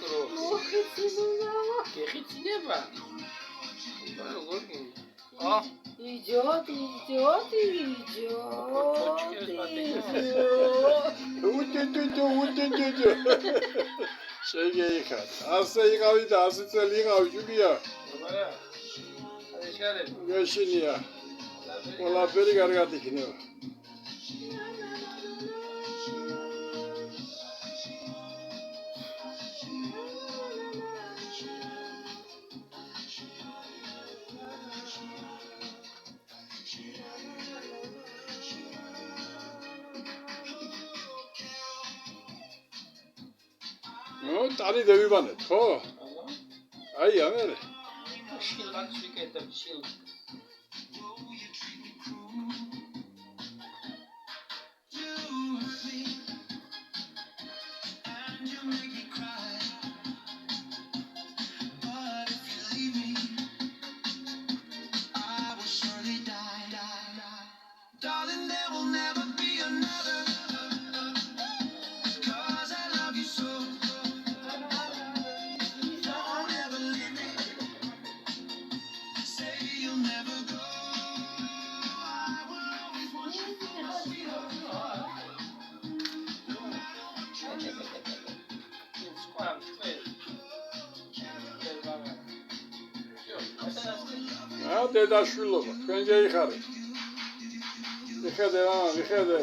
დრო. გეხიცინება. იჯოთ. შეგეიხარ. ასე იყავი და 100 წელი იყავი ჯუგია. გაშინია. ყველაფერი კარგად იქნება. ტანი დევიბანეთ, ხო? აი, ამერე. შილაკს ვიკეთებ, შილ. Darling, there will never be another. Cause I love you so. Don't ever leave me. Say you'll never go. I will always want you for my sweetheart. No matter what you do. დედაშვილობა, თქვენ გეიხარეთ. მიხედე, მიხედე.